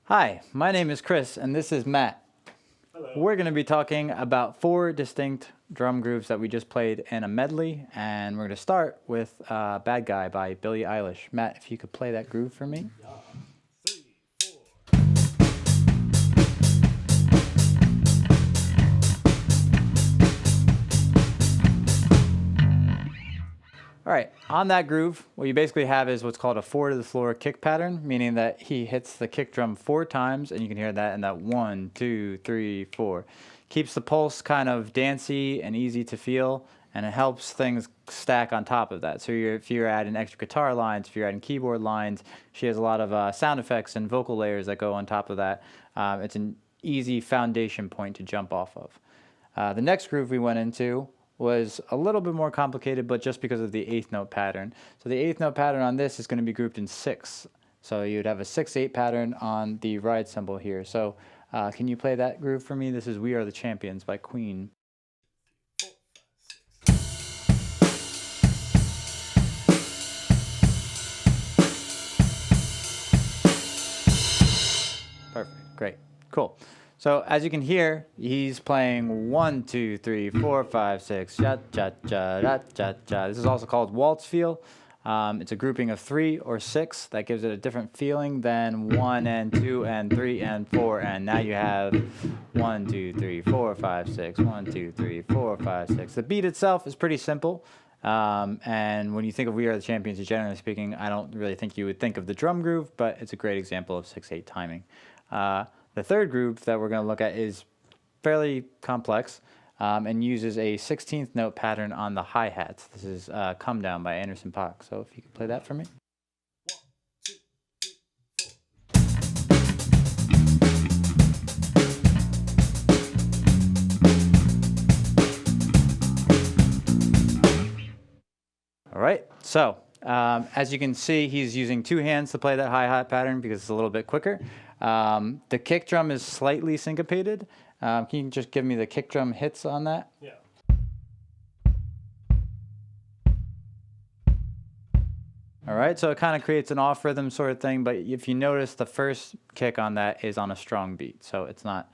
Hi, my name is Chris, and this is Matt. Hello. We're going to be talking about 4 distinct drum grooves that we just played in a medley, and we're going to start with Bad Guy by Billie Eilish. Matt, if you could play that groove for me. Yeah. 3, 4. All right, on that groove, what you basically have is what's called a 4 to the floor kick pattern, meaning that he hits the kick drum 4 times, and you can hear that in that 1, 2, 3, 4. Keeps the pulse kind of dancey and easy to feel, and it helps things stack on top of that. So if you're adding extra guitar lines, if you're adding keyboard lines, she has a lot of sound effects and vocal layers that go on top of that. It's an easy foundation point to jump off of. The next groove we went into was a little bit more complicated, but just because of the 8th note pattern. So the 8th note pattern on this is going to be grouped in 6. So you'd have a 6/8 pattern on the ride cymbal here. So can you play that groove for me? This is We Are the Champions by Queen. 4, 5, 6. Perfect, great, cool. So as you can hear, he's playing 1, 2, 3, 4, 5, 6, ja, ja, ja, ja, ja, ja. This is also called waltz feel. It's a grouping of 3 or 6 that gives it a different feeling than 1 and 2 and 3 and 4. And now you have 1, 2, 3, 4, 5, 6, 1, 2, 3, 4, 5, 6. The beat itself is pretty simple. And when you think of We Are the Champions, generally speaking, I don't really think you would think of the drum groove, but it's a great example of 6/8 timing. The third groove that we're going to look at is fairly complex and uses a 16th note pattern on the hi-hats. This is Come Down by Paak. So if you could play that for me. 1, 2, 3, 4. All right, so as you can see, he's using 2 hands to play that hi-hat pattern because it's a little bit quicker. The kick drum is slightly syncopated. Can you just give me the kick drum hits on that? Yeah. All right, so it kind of creates an off rhythm sort of thing, but if you notice, the first kick on that is on a strong beat, so it's not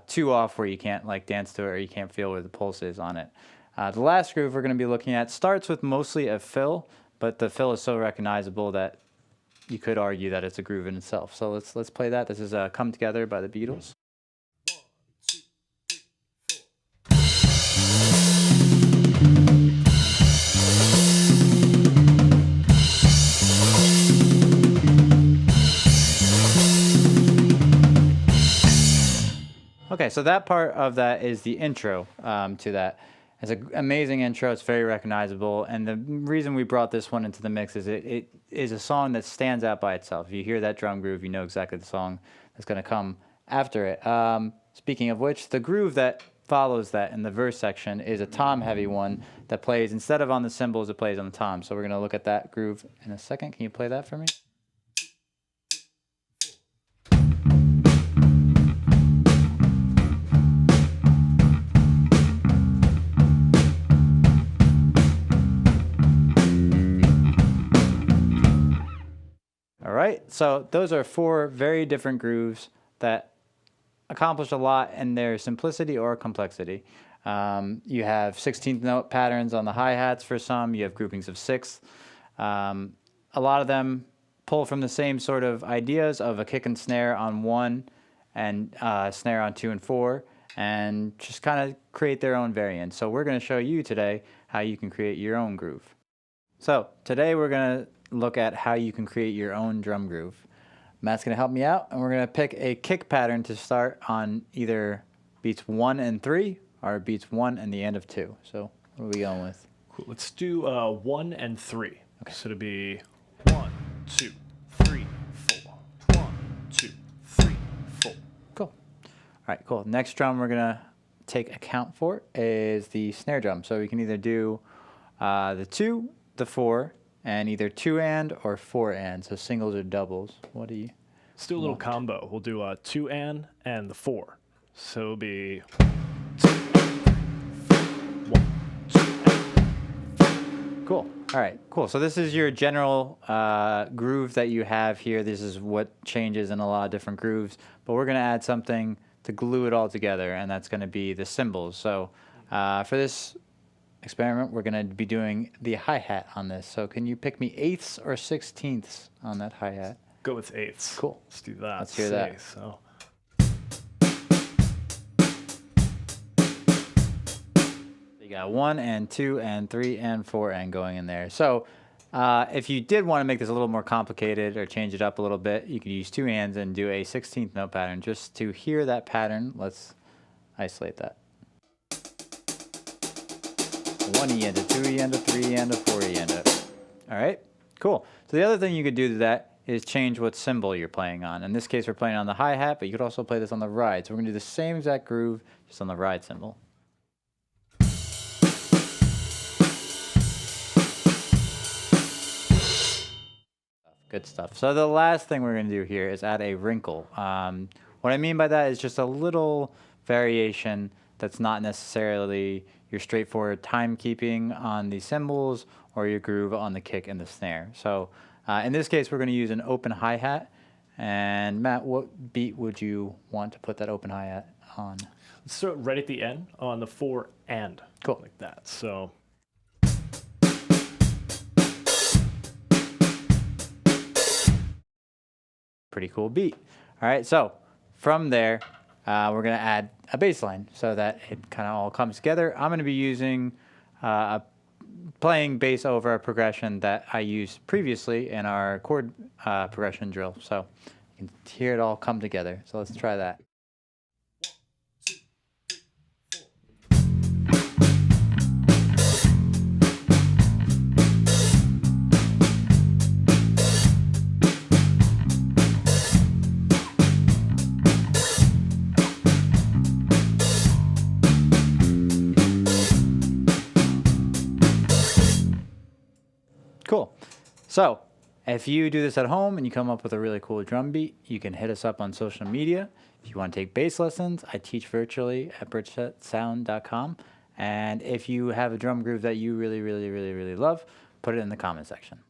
too off where you can't like dance to it or you can't feel where the pulse is on it. The last groove we're going to be looking at starts with mostly a fill, but the fill is so recognizable that you could argue that it's a groove in itself. So let's play that. This is Come Together by the Beatles. 1, 2, 3, 4. Okay, so that part of that is the intro to that. It's an amazing intro. It's very recognizable. And the reason we brought this one into the mix is it is a song that stands out by itself. If you hear that drum groove, you know exactly the song that's going to come after it. Speaking of which, the groove that follows that in the verse section is a tom-heavy one that plays, instead of on the cymbals, it plays on the tom. So we're going to look at that groove in a second. Can you play that for me? All right, so those are 4 very different grooves that accomplish a lot in their simplicity or complexity. You have 16th note patterns on the hi-hats for some. You have groupings of 6. A lot of them pull from the same sort of ideas of a kick and snare on 1 and snare on 2 and 4, and just kind of create their own variant. So we're going to show you today how you can create your own groove. So today we're going to look at how you can create your own drum groove. Matt's going to help me out, and we're going to pick a kick pattern to start on either beats 1 and 3 or beats 1 and the end of 2. So what are we going with? Cool. Let's do 1 and 3. Okay. So it'll be 1, 2, 3, 4. 1, 2, 3, 4. Cool. All right, cool. Next drum we're going to take account for is the snare drum. So we can either do the 2, the 4, and either 2 and or 4 and, so singles or doubles. What do you? Let's do a little want? combo. We'll do 2 and the 4. So it'll be 1, 2, and. Cool. All right, cool. So this is your general groove that you have here. This is what changes in a lot of different grooves, but we're going to add something to glue it all together, and that's going to be the cymbals. So for this experiment, we're going to be doing the hi-hat on this. So can you pick me eighths or sixteenths on that hi-hat? Go with eighths. Cool. Let's do that. Let's hear that. So. You got 1 and 2 and 3 and 4 and going in there. So if you did want to make this a little more complicated or change it up a little bit, you could use 2 hands and do a 16th note pattern. Just to hear that pattern, let's isolate that. 1 E and a 2 E and a 3 E and a 4 E and a. All right, cool. So the other thing you could do to that is change what cymbal you're playing on. In this case, we're playing on the hi-hat, but you could also play this on the ride. So we're gonna do the same exact groove, just on the ride cymbal. Good stuff. So the last thing we're going to do here is add a wrinkle. What I mean by that is just a little variation that's not necessarily your straightforward timekeeping on the cymbals or your groove on the kick and the snare. So in this case, we're going to use an open hi-hat. And Matt, what beat would you want to put that open hi-hat on? Let's throw it right at the end on the 4 and. Cool. Like that. So. Pretty cool beat. All right, so from there, we're going to add a bass line so that it kind of all comes together. I'm going to be using playing bass over a progression that I used previously in our chord progression drill. So you can hear it all come together. So let's try that. Cool. So if you do this at home and you come up with a really cool drum beat, you can hit us up on social media. If you want to take bass lessons, I teach virtually at bridgesetsound.com. And if you have a drum groove that you really, really, really, really love, put it in the comment section.